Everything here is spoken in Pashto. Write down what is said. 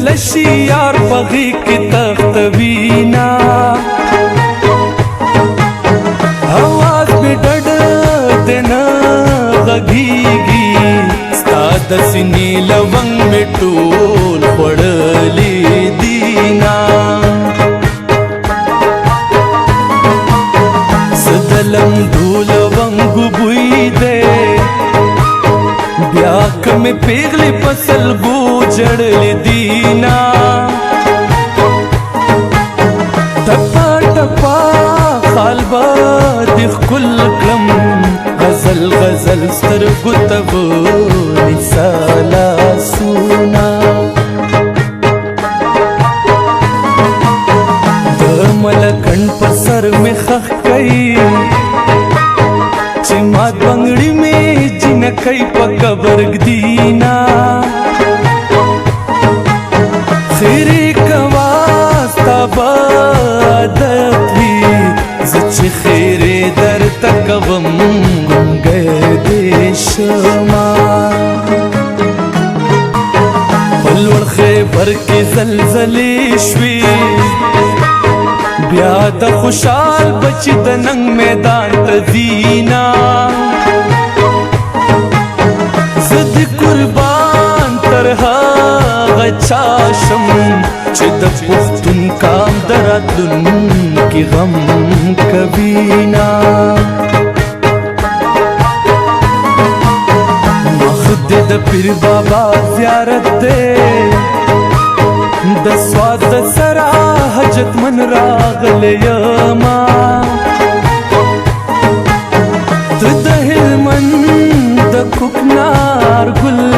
کله شي یار په غېږ کې تختوینا اواز مې ډډ د نه غږیږي ستا د سینې لونګ مې ټول خوړلي دینا سدلم دول ونګو بوی دی بیا کمې پیغلې په سلګو جړلې دینا ټپا ټپا خال به دې ښکل کړم غزل غزل سترګو ته به نیسه لاسونه د ملکڼ په سر مې خښ کوي چې مات بنګړي مې جنکۍ په قبر ږدینا خیرې کوا ستا به عادت وي زه چې خیرې درته کوم ګونګی دې شمه په لوړ خیبر کې زلزلې شوې بیا د خوشحال بچی د ننګ میدان ته ځینا زه د قربان تر هغه چا شم چې د پښتون کام د راتلونکي غم کوینا مخ دې د پیر بابا زیارت دی د سواد د سرا حجت من راغلی یما ته د هلمند د کوکنار ګل